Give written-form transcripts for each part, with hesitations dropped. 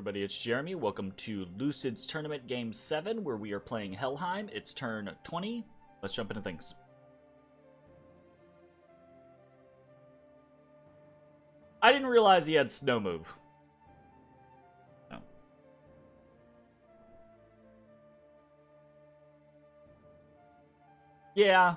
everybody, it's Jeremy. Welcome to Lucid's Tournament Game 7, where we are playing Helheim. It's turn 20. Let's jump into things. I didn't realize he had snow move. No. Yeah.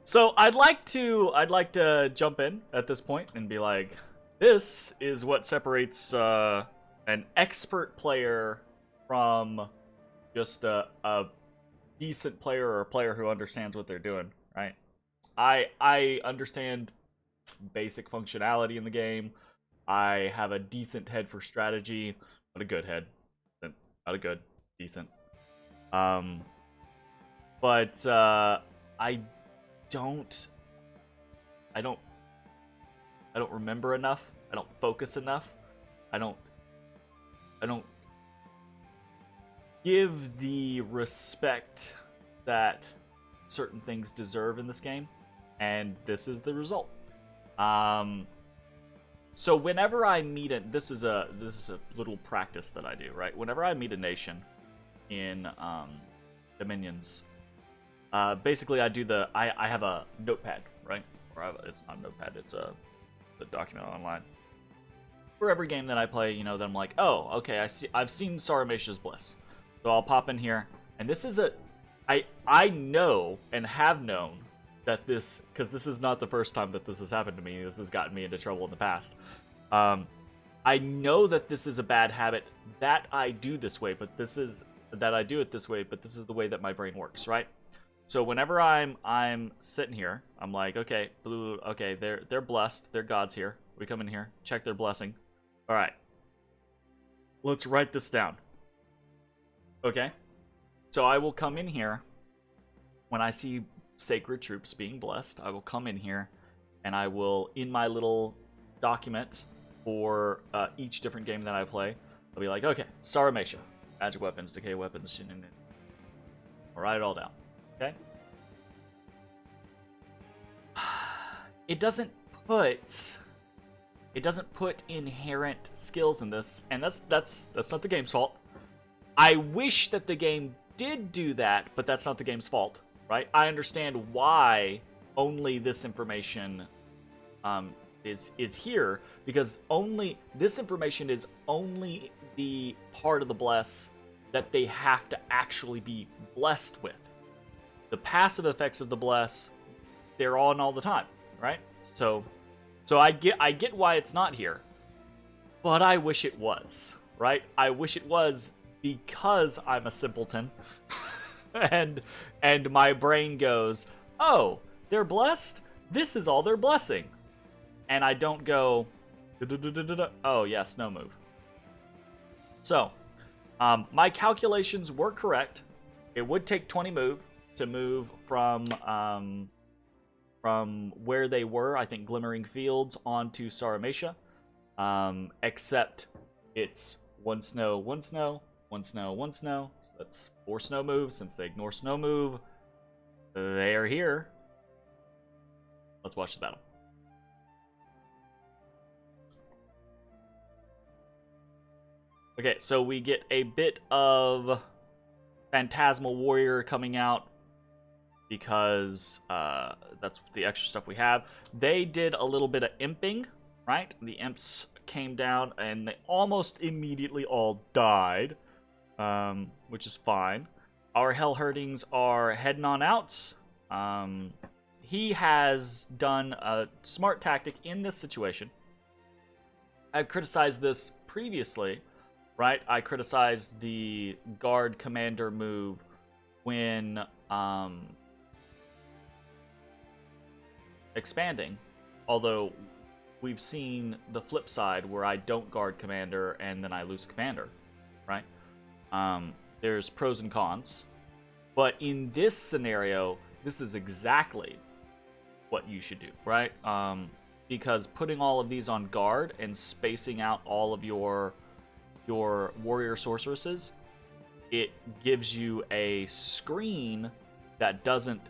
So I'd like to jump in at this point and be like, this is what separates an expert player from just a decent player or a player who understands what they're doing, right? I understand basic functionality in the game. I have a decent head for strategy, not a good head, not a good, decent. But I don't remember enough. I don't focus enough. I don't give the respect that certain things deserve in this game, and this is the result. So whenever I meet this is a little practice that I do, right? Whenever I meet a nation in Dominions, basically I do I have a notepad, right? Or it's not a notepad, it's a document online. For every game that I play, you know, that I'm like, oh, okay, I've seen Saramatia's Bliss. So I'll pop in here, and this is I know and have known that because this is not the first time that this has happened to me. This has gotten me into trouble in the past. I know that this is a bad habit that I do this way, but this is the way that my brain works, right? So whenever I'm sitting here, I'm like, okay, okay, they're blessed, they're gods here. We come in here, check their blessing. All right, let's write this down. Okay, so I will come in here when I see sacred troops being blessed. I will come in here, and I will, in my little document for each different game that I play, I'll be like, okay, Saramatia, magic weapons, decay weapons, I'll write it all down. Okay. It doesn't put inherent skills in this, and that's not the game's fault. I wish that the game did do that, but that's not the game's fault, right? I understand why only this information is here, because only this information is only the part of the bless that they have to actually be blessed with. The passive effects of the bless, they're on all the time, right? So I get why it's not here, but I wish it was, right? I wish it was, because I'm a simpleton, and my brain goes, oh, they're blessed? This is all their blessing. And I don't go, oh yeah, snow move. So, my calculations were correct. It would take 20 move to move from where they were, I think Glimmering Fields, onto Saramatia. Except it's one snow, one snow, one snow, one snow. So that's 4 snow moves. Since they ignore snow move, they are here. Let's watch the battle. Okay, so we get a bit of Phantasmal Warrior coming out, because that's the extra stuff we have. They did a little bit of imping, right? The imps came down, and they almost immediately all died, which is fine. Our Hell Herdings are heading on out. He has done a smart tactic in this situation. I've criticized this previously, right? I criticized the guard commander move when expanding, although we've seen the flip side where I don't guard commander and then I lose commander, right? There's pros and cons, but in this scenario, this is exactly what you should do, right? Because putting all of these on guard and spacing out all of your warrior sorceresses, it gives you a screen that doesn't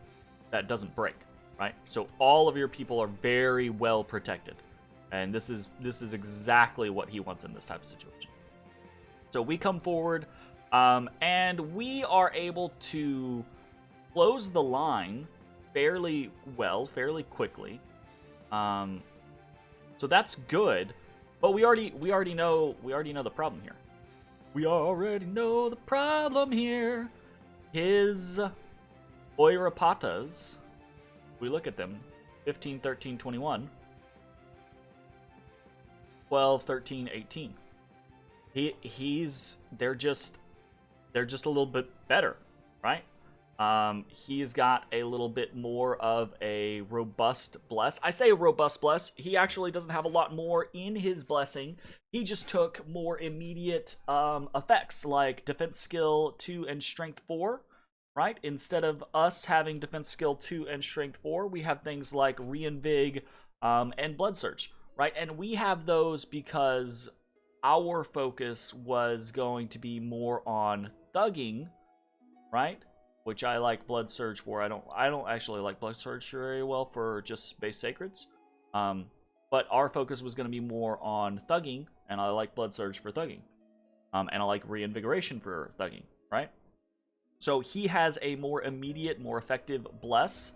break, right? So all of your people are very well protected. And this is exactly what he wants in this type of situation. So we come forward, and we are able to close the line fairly well, fairly quickly. So that's good, but we already know the problem here. We already know the problem here. His Oirapatas, we look at them, 15, 13, 21, 12, 13, 18. They're just a little bit better, right? He's got a little bit more of a robust bless. I say a robust bless. He actually doesn't have a lot more in his blessing. He just took more immediate effects like defense skill 2 and strength 4, right? Instead of us having defense skill 2 and strength 4, we have things like reinvig and blood surge, right? And we have those because our focus was going to be more on thugging, right? Which I like blood surge for. I don't actually like blood surge very well for just base sacreds. But our focus was going to be more on thugging, and I like blood surge for thugging. And I like reinvigoration for thugging, right? So he has a more immediate, more effective bless.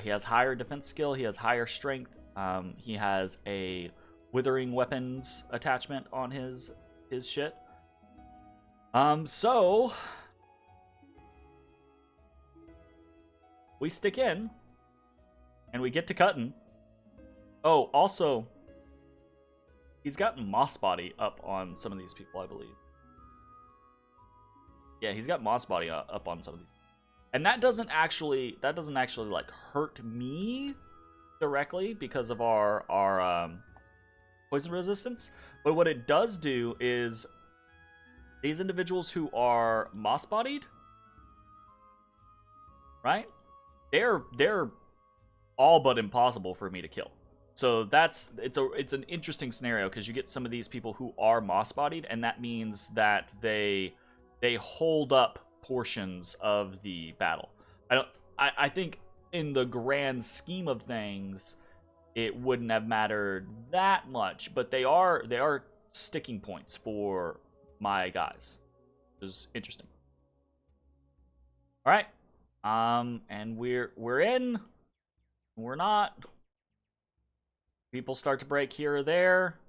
He has higher defense skill. He has higher strength. He has a withering weapons attachment on his shit. So we stick in, and we get to cutting. Oh, also, he's got Moss Body up on some of these people, I believe. Yeah, he's got Moss Body up on some of these. And that doesn't actually like hurt me directly because of our poison resistance. But what it does do is these individuals who are Moss Bodied, right? They're all but impossible for me to kill. So it's an interesting scenario because you get some of these people who are moss bodied, and that means that they hold up portions of the battle. I think in the grand scheme of things, it wouldn't have mattered that much, but they are sticking points for my guys. Which is interesting. All right. And we're in. We're not. People start to break here or there.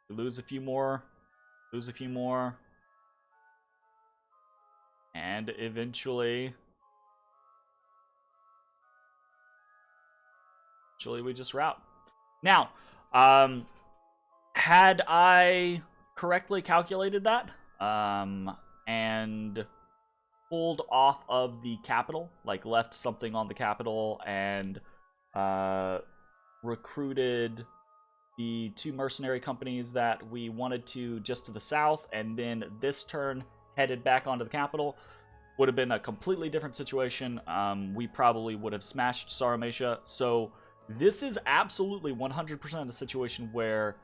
We lose a few more. Lose a few more. And eventually we just rout. Now, had I correctly calculated that, and pulled off of the capital, like left something on the capital and recruited the 2 mercenary companies that we wanted to just to the south, and then this turn headed back onto the capital, would have been a completely different situation. We probably would have smashed Saramatia. So this is absolutely 100% a situation where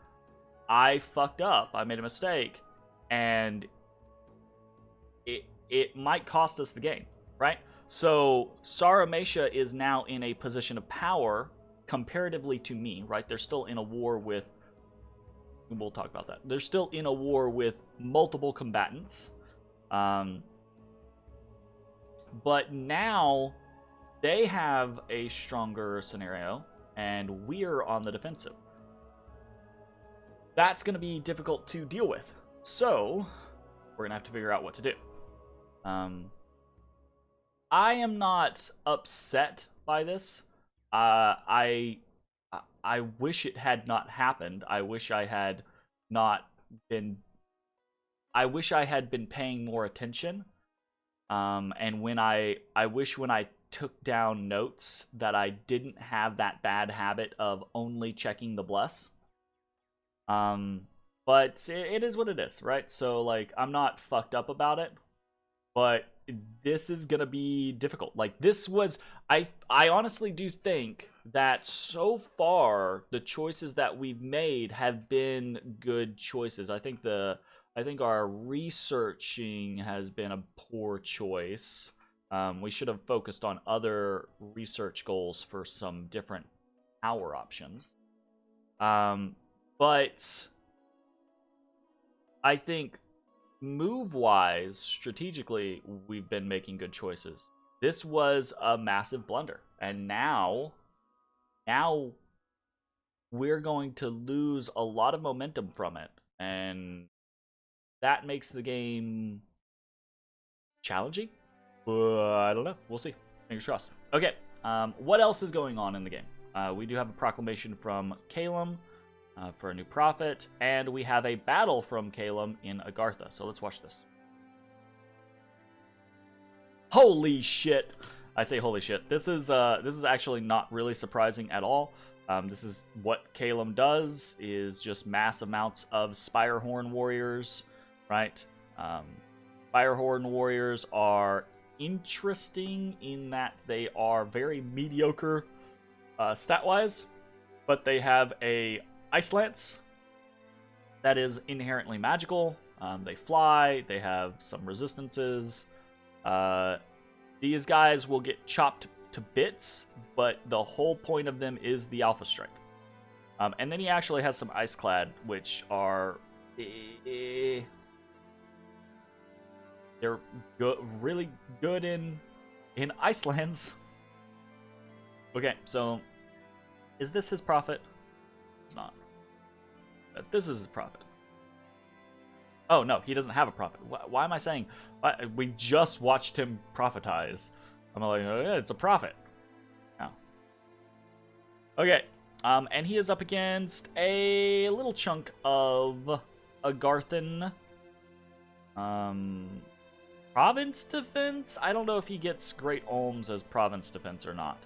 I fucked up, I made a mistake, and it might cost us the game, right? So Saramatia is now in a position of power comparatively to me, right? They're still in a war with, we'll talk about that. They're still in a war with multiple combatants. But now they have a stronger scenario, and we're on the defensive. That's going to be difficult to deal with. So we're going to have to figure out what to do. I am not upset by this. I wish it had not happened. I wish I had been paying more attention. And when I wish when I took down notes that I didn't have that bad habit of only checking the bless. But it is what it is, right? So like, I'm not fucked up about it, but this is gonna be difficult. Like, this was, I honestly do think that so far the choices that we've made have been good choices. I think our researching has been a poor choice. We should have focused on other research goals for some different power options. But I think move-wise, strategically, we've been making good choices. This was a massive blunder, and now we're going to lose a lot of momentum from it, and that makes the game challenging. I don't know. We'll see. Fingers crossed. Okay. What else is going on in the game? We do have a proclamation from Calum for a new prophet, and we have a battle from Calum in Agartha. So let's watch this. Holy shit! I say holy shit. This is actually not really surprising at all. This is what Calum does, is just mass amounts of Spirehorn warriors, right? Spirehorn warriors are interesting in that they are very mediocre stat-wise, but they have a Ice Lance that is inherently magical. They fly, they have some resistances. These guys will get chopped to bits, but the whole point of them is the Alpha Strike. And then he actually has some Ice Clad, which are... they're really good in Icelands. Okay, so is this his prophet? It's not. This is his prophet. Oh, no, he doesn't have a prophet. Why am I saying... We just watched him prophetize. I'm like, oh, yeah, it's a prophet. Oh. Okay, and he is up against a little chunk of Agarthan. Province defense? I don't know if he gets Great Olms as province defense or not.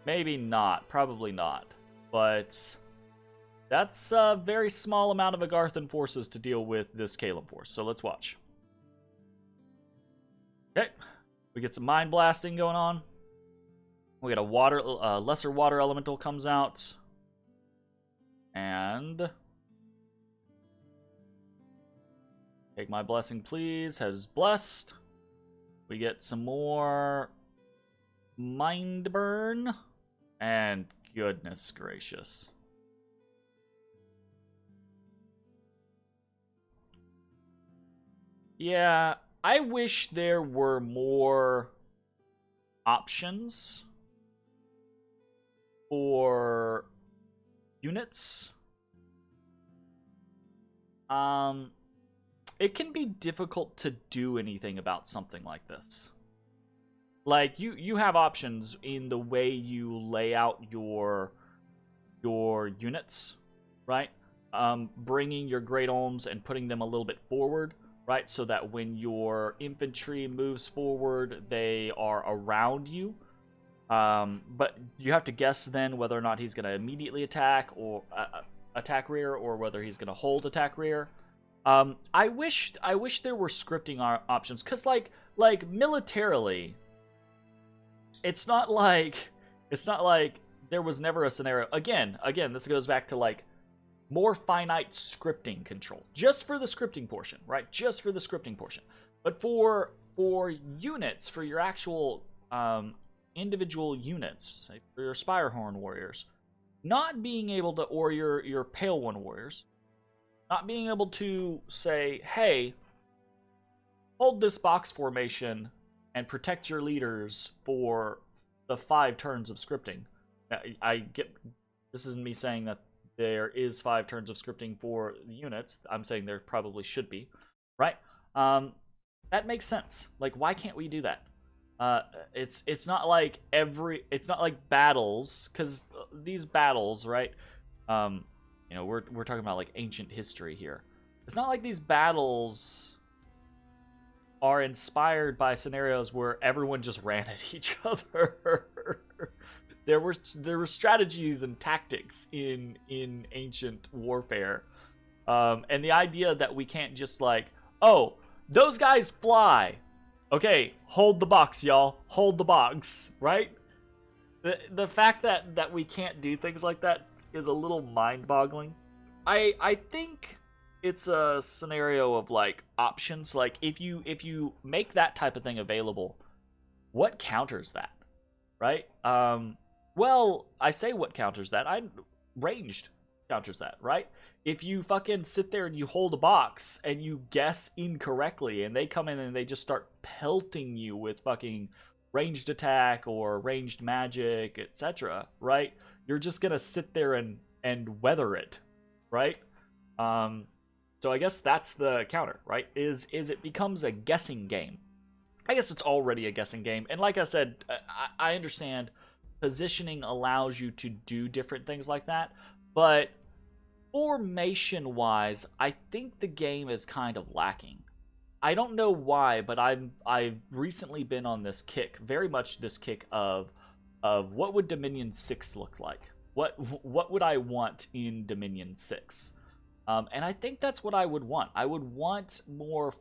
Maybe not. Probably not. But that's a very small amount of Agarthan forces to deal with this Calum force. So let's watch. Okay. We get some mind blasting going on. We got a lesser water elemental comes out. And... take my blessing, please. Has blessed. We get some more mind burn. And goodness gracious. Yeah, I wish there were more options for units. It can be difficult to do anything about something like this. Like, you have options in the way you lay out your units, right? Bringing your Great Olms and putting them a little bit forward, right? So that when your infantry moves forward, they are around you. But you have to guess then whether or not he's going to immediately attack or attack rear, or whether he's going to hold attack rear. I wish there were scripting options, because like militarily, it's not like there was never a scenario. Again, this goes back to like more finite scripting control, just for the scripting portion, right? Just for the scripting portion. But for units, for your actual individual units, say for your Spirehorn warriors, not being able to, or your Pale One warriors, not being able to say, hey, hold this box formation and protect your leaders for the 5 turns of scripting. I get, this isn't me saying that there is 5 turns of scripting for the units. I'm saying there probably should be, right? That makes sense. Like, why can't we do that? It's not like it's not like battles, because these battles, right? You know, we're talking about like ancient history here. It's not like these battles are inspired by scenarios where everyone just ran at each other. There were strategies and tactics in ancient warfare, and the idea that we can't just like, oh, those guys fly. Okay, hold the box, y'all. Hold the box, right? The fact that we can't do things like that is a little mind-boggling. I think it's a scenario of like options. Like if you make that type of thing available, what counters that, right? Well, I say what counters that. ranged counters that, right? If you fucking sit there and you hold a box and you guess incorrectly and they come in and they just start pelting you with fucking ranged attack or ranged magic, etc., right? You're just gonna sit there and weather it, right? So I guess that's the counter, right? Is it becomes a guessing game. I guess it's already a guessing game. And like I said, I understand positioning allows you to do different things like that, but formation-wise, I think the game is kind of lacking. I don't know why, but I've recently been on this kick, very much this kick of what would Dominion 6 look like? What would I want in Dominion 6? And I think that's what I would want. I would want more.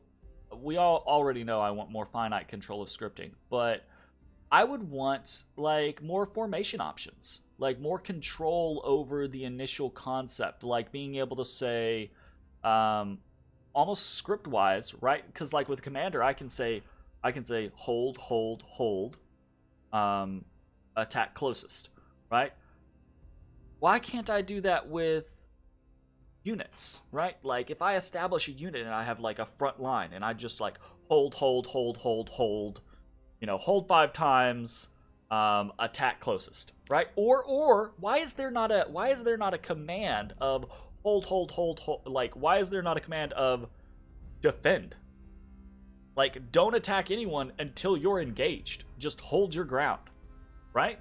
We all already know I want more finite control of scripting, but I would want like more formation options, like more control over the initial concept, like being able to say, almost script wise, right? Because like with Commander, I can say hold, hold, hold, attack closest, right? Why can't I do that with units, right? Like if I establish a unit and I have like a front line and I just like hold, hold, hold, hold, hold, you know, hold 5 times, attack closest, right? Or why is there not a command of hold, hold, hold, hold? Like why is there not a command of defend? Like don't attack anyone until you're engaged. Just hold your ground, right?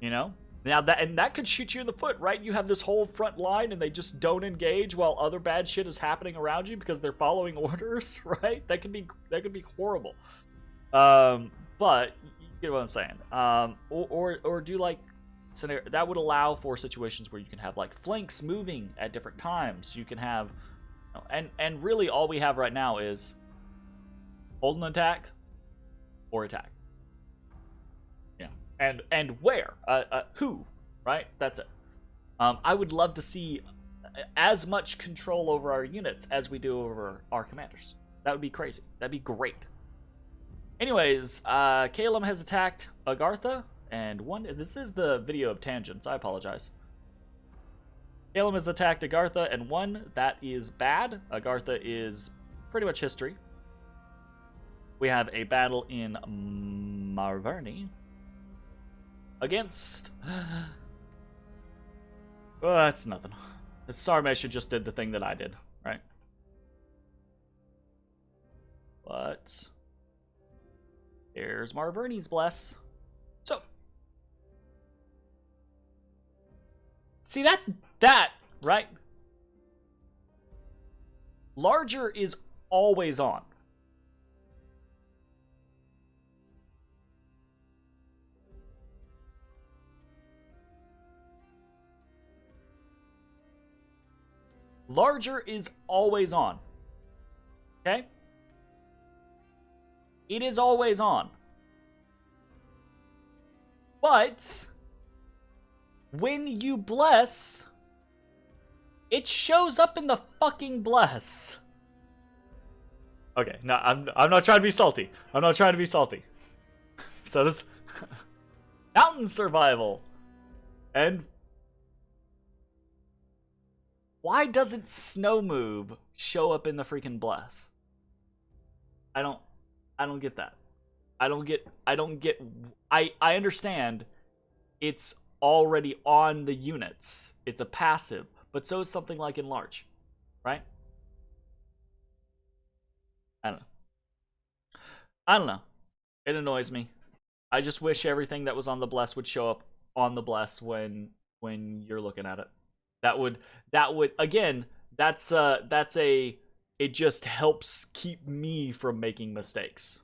You know? Now that could shoot you in the foot, right? You have this whole front line and they just don't engage while other bad shit is happening around you because they're following orders, right? That could be horrible. But you get what I'm saying. Or do like scenario that would allow for situations where you can have like flanks moving at different times. You can have, you know, and really all we have right now is hold an attack or attack. And where? Who? Right? That's it. I would love to see as much control over our units as we do over our commanders. That would be crazy. That'd be great. Anyways, Calum has attacked Agartha, and this is the video of tangents. I apologize. Calum has attacked Agartha, and won. That is bad. Agartha is pretty much history. We have a battle in Marverni. Against... well, that's nothing. Sarmesha just did the thing that I did, right? But... there's Marverni's Bless. So... see, that, right? Larger is always on. Larger is always on. Okay? It is always on. But when you bless, it shows up in the fucking bless. Okay, no, I'm not trying to be salty. I'm not trying to be salty. So does mountain survival. And why doesn't snow move show up in the freaking bless? I don't get that. I understand it's already on the units. It's a passive, but so is something like enlarge, right? I don't know. It annoys me. I just wish everything that was on the bless would show up on the bless when you're looking at it. That would again, it just helps keep me from making mistakes.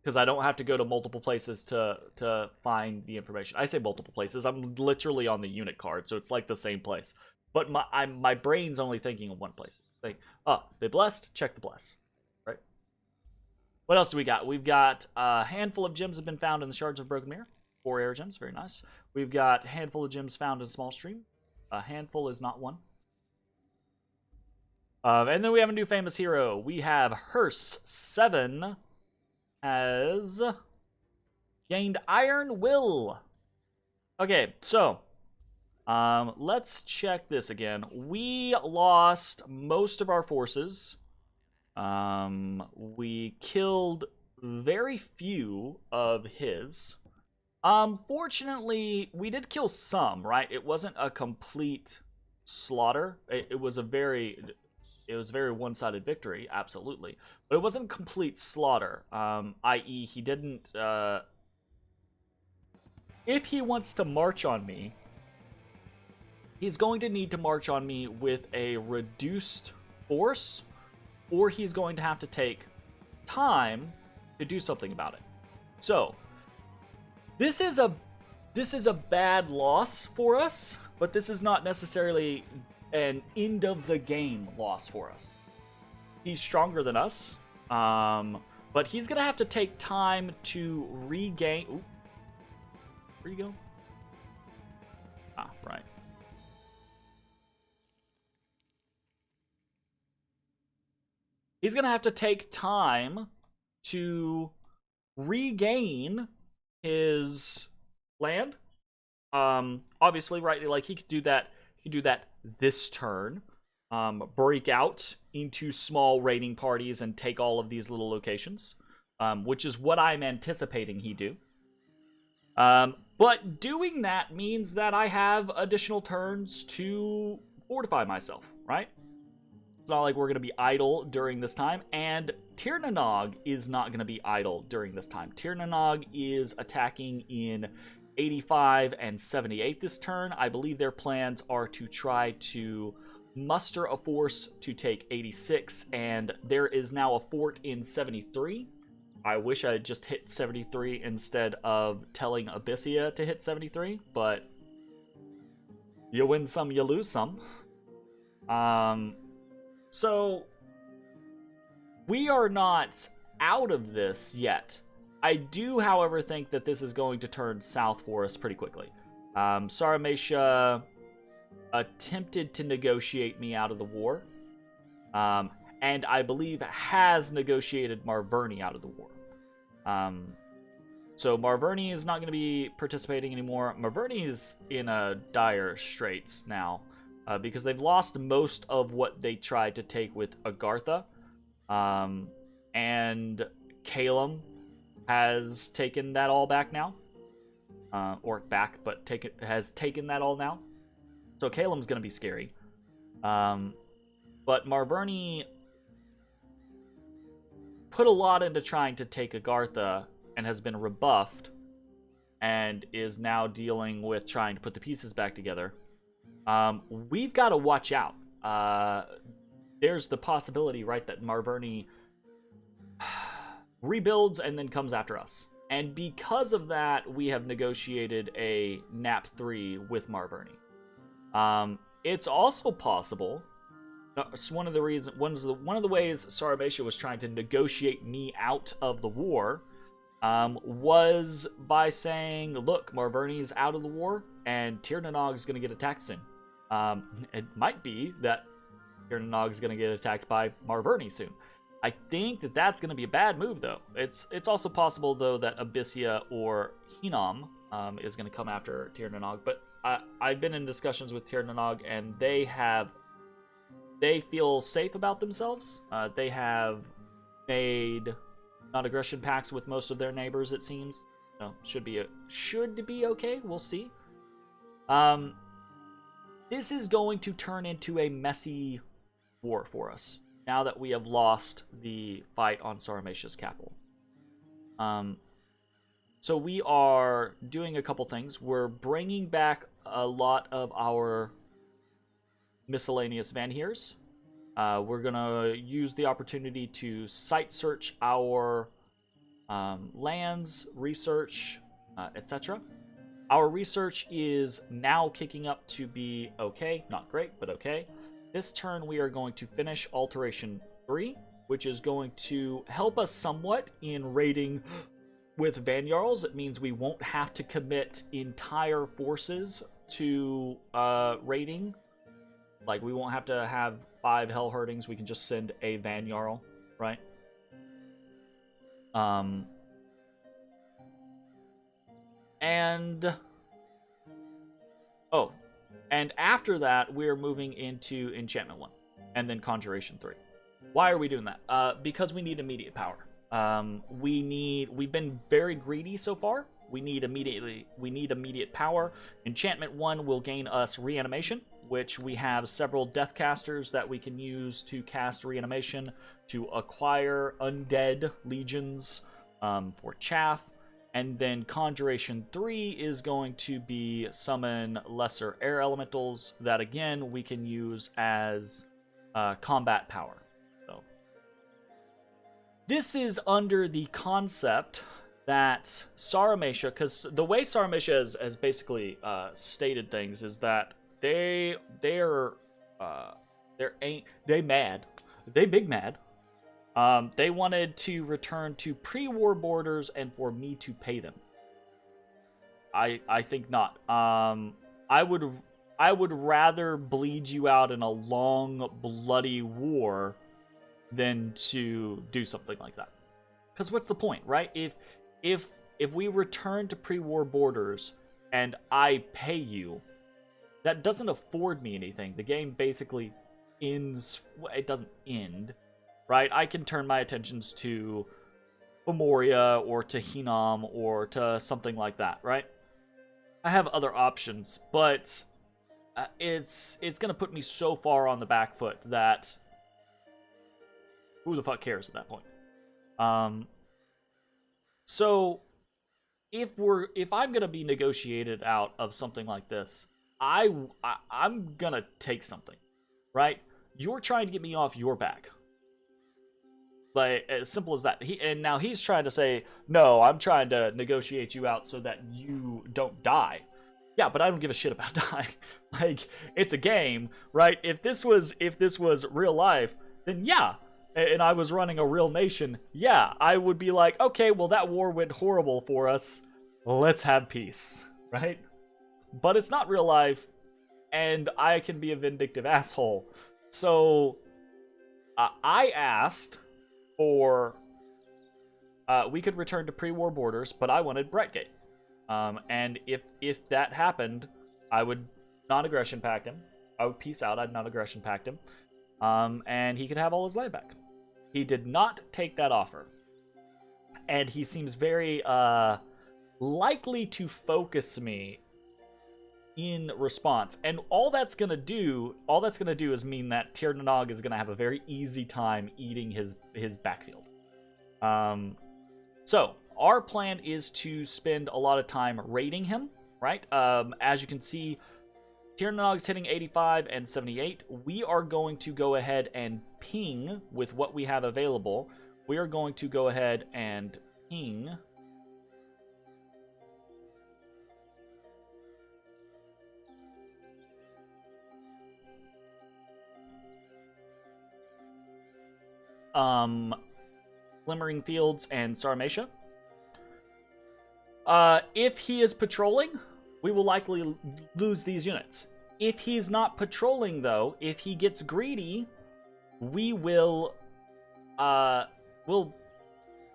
Because I don't have to go to multiple places to find the information. I say multiple places. I'm literally on the unit card, so it's like the same place. But my brain's only thinking of one place. Like, oh, they blessed? Check the bless. Right? What else do we got? We've got a handful of gems have been found in the shards of Broken Mirror. 4 air gems, very nice. We've got a handful of gems found in Small Stream. A handful is not one. And then we have a new famous hero. We have Hearse 7 has gained Iron Will. Okay, so Let's check this again. We lost most of our forces. We killed very few of his. Fortunately, we did kill some, right? It wasn't a complete slaughter. It was a very one-sided victory, absolutely. But it wasn't complete slaughter, i.e. he didn't, if he wants to march on me, he's going to need to march on me with a reduced force, or he's going to have to take time to do something about it. So, this is a bad loss for us, but this is not necessarily an end of the game loss for us. He's stronger than us, but he's gonna have to take time to regain. Ooh. Where you go? Ah, right. He's gonna have to take time to regain his land. Obviously, right? Like he could do that. He could do that this turn. Break out into small raiding parties and take all of these little locations, which is what I'm anticipating he do. But doing that means that I have additional turns to fortify myself, right? It's not like we're going to be idle during this time, and Tir na Nog is not going to be idle during this time. Tir na Nog is attacking in 85 and 78 this turn. I believe their plans are to try to muster a force to take 86, and there is now a fort in 73. I wish I had just hit 73 instead of telling Abyssia to hit 73, but you win some, you lose some. So we are not out of this yet. I do, however, think that this is going to turn south for us pretty quickly. Sarmatia attempted to negotiate me out of the war, and I believe has negotiated Marverni out of the war. So Marverni is not going to be participating anymore. Marverni is in a dire straits now, because they've lost most of what they tried to take with Agartha, and Calum has taken that all back now, or back, but has taken that all now. So Calum's going to be scary. But Marverni put a lot into trying to take Agartha and has been rebuffed and is now dealing with trying to put the pieces back together. We've got to watch out. There's the possibility, right, that Marverni rebuilds and then comes after us. And because of that, we have negotiated a NAP 3 with Marverni. It's also possible. One of the ways Sarmatia was trying to negotiate me out of the war was by saying, "Look, Marverni's out of the war, and Tir na Nog is going to get attacked soon." It might be that Tir na Nog is going to get attacked by Marverni soon. I think that that's going to be a bad move, though. It's also possible, though, that Abyssia or Hinam is going to come after Tir na Nog, but I've been in discussions with Tir na Nog, and they feel safe about themselves. They have made non-aggression pacts with most of their neighbors, it seems. So should be okay. We'll see. This is going to turn into a messy war for us now that we have lost the fight on Sarmatia's capital. So we are doing a couple things. We're bringing back a lot of our miscellaneous Vanheers. We're gonna use the opportunity to site search our lands, research, etc. Our research is now kicking up to be okay, not great, but okay. This turn we are going to finish Alteration 3, which is going to help us somewhat in raiding with Vanjarls. It means we won't have to commit entire forces to raiding. Like, we won't have to have 5 Hellherdings. We can just send a Vanjarl, right? And... oh, And after that, we're moving into Enchantment 1, and then Conjuration 3. Why are we doing that? Because we need immediate power. We've been very greedy so far. We need immediate power. Enchantment 1 will gain us reanimation, which we have several death casters that we can use to cast reanimation to acquire undead legions for chaff. And then Conjuration 3 is going to be summon lesser air elementals that, again, we can use as combat power. So this is under the concept that Saramatia, because the way Saramatia has basically stated things is that they mad. They big mad. They wanted to return to pre-war borders and for me to pay them. I think not. I would rather bleed you out in a long, bloody war than to do something like that. Because what's the point, right? If we return to pre-war borders and I pay you, that doesn't afford me anything. The game basically ends. It doesn't end. Right, I can turn my attentions to Memoria or to Hinam or to something like that, right? I have other options, but it's gonna put me so far on the back foot that who the fuck cares at that point? So if I'm gonna be negotiated out of something like this, I'm gonna take something, right? You're trying to get me off your back. Like, as simple as that. And now he's trying to say, no, I'm trying to negotiate you out so that you don't die. Yeah, but I don't give a shit about dying. Like, it's a game, right? If this was real life, then yeah. And I was running a real nation, yeah, I would be like, okay, well, that war went horrible for us. Let's have peace, right? But it's not real life, and I can be a vindictive asshole. So, I asked for we could return to pre-war borders, but I wanted Bretgate. And if that happened, I would non-aggression pact him. I would peace out. I'd non-aggression pact him. And he could have all his land back. He did not take that offer. And he seems very likely to focus me in response. And all that's gonna do is mean that Tir Nanog is gonna have a very easy time eating his backfield. So our plan is to spend a lot of time raiding him, right? As you can see, Tir Nanog's hitting 85 and 78. We are going to go ahead and ping with what we have available. We are going to go ahead and ping Glimmering Fields and Saramatia. If he is patrolling, we will likely lose these units. If he's not patrolling, though, if he gets greedy, we will we'll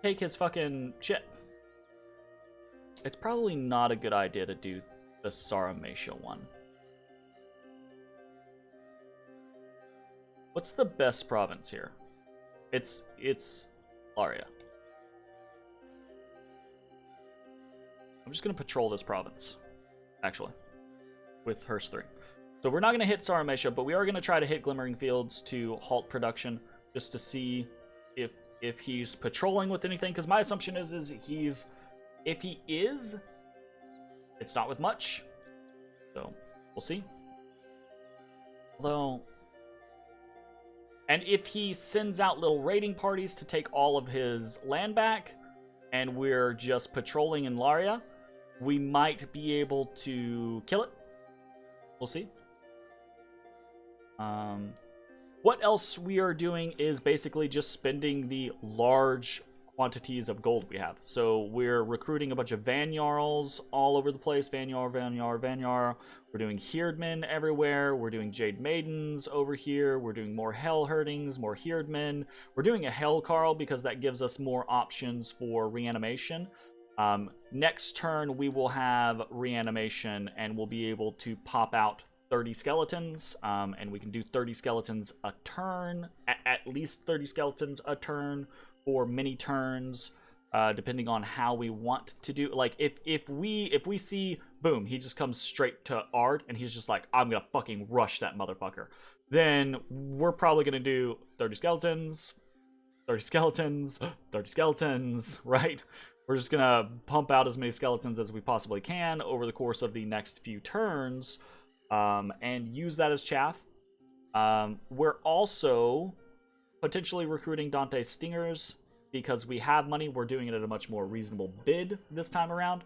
take his fucking shit. It's probably not a good idea to do the Saramatia one. What's the best province here? It's Laria. I'm just gonna patrol this province, actually, with Hearst 3. So we're not gonna hit Saramatia, but we are gonna try to hit Glimmering Fields to halt production, just to see if he's patrolling with anything. Because my assumption is if he is, it's not with much. So we'll see. Although. And if he sends out little raiding parties to take all of his land back, and we're just patrolling in Laria, we might be able to kill it. We'll see. What else we are doing is basically just spending the large quantities of gold we have. So we're recruiting a bunch of Vanyarls all over the place. Vanyar. We're doing Heirdmen everywhere. We're doing Jade Maidens over here. We're doing more Hell Herdings, more Heirdmen. We're doing a Hellcarl because that gives us more options for reanimation. Next turn, we will have reanimation and we'll be able to pop out 30 skeletons, and we can do 30 skeletons a turn, at least 30 skeletons a turn, for many turns, depending on how we want to do. Like, if we see, boom, he just comes straight to Ard, and he's just like, I'm gonna fucking rush that motherfucker, then we're probably gonna do 30 skeletons, 30 skeletons, 30 skeletons, right? We're just gonna pump out as many skeletons as we possibly can over the course of the next few turns, and use that as chaff. We're also potentially recruiting Dante's Stingers because we have money. We're doing it at a much more reasonable bid this time around,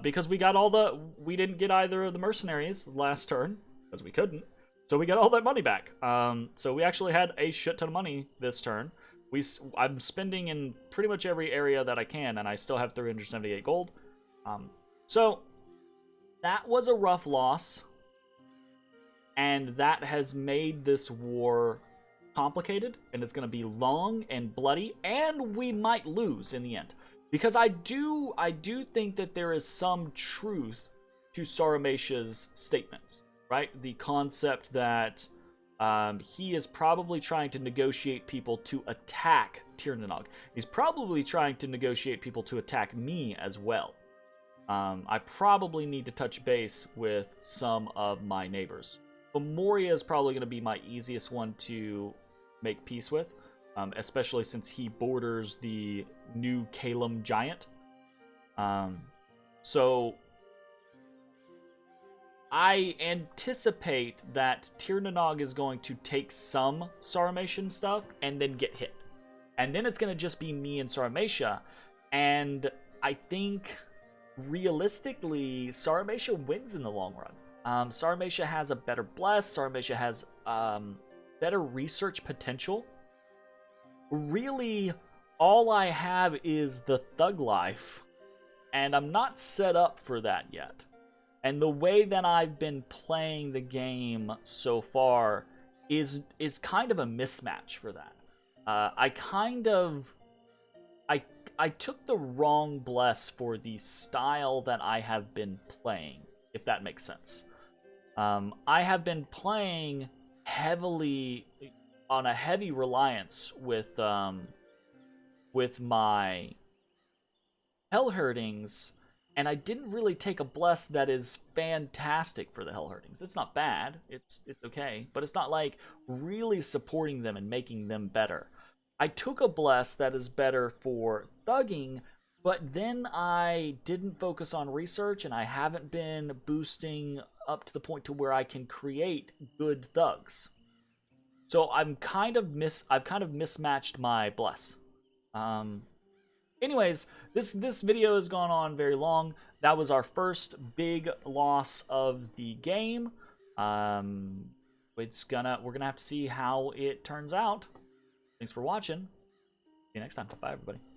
because we didn't get either of the mercenaries last turn because we couldn't, so we got all that money back. So we actually had a shit ton of money this turn. I'm spending in pretty much every area that I can, and I still have 378 gold. So that was a rough loss, and that has made this war complicated, and it's going to be long and bloody, and we might lose in the end. Because I do think that there is some truth to Saramatia's statements, right? The concept that he is probably trying to negotiate people to attack Tirnanog. He's probably trying to negotiate people to attack me as well. I probably need to touch base with some of my neighbors. But Moria is probably going to be my easiest one to make peace with, especially since he borders the new Kalem giant. So I anticipate that Tirnanog is going to take some Saramatian stuff and then get hit. And then it's going to just be me and Saramatia. And I think, realistically, Saramatia wins in the long run. Saramatia has a better bless. Saramatia has better research potential. Really, all I have is the thug life. And I'm not set up for that yet. And the way that I've been playing the game so far is kind of a mismatch for that. I took the wrong bless for the style that I have been playing, if that makes sense. I have been playing heavily on a heavy reliance with my Hellherdings, and I didn't really take a bless that is fantastic for the Hellherdings. It's not bad, it's okay, but it's not like really supporting them and making them better. I took a bless that is better for thugging, but then I didn't focus on research, and I haven't been boosting up to the point to where I can create good thugs. So I've kind of mismatched my bless. Anyways, this video has gone on very long. That was our first big loss of the game. We're gonna have to see how it turns out. Thanks for watching. See you next time. Bye, everybody.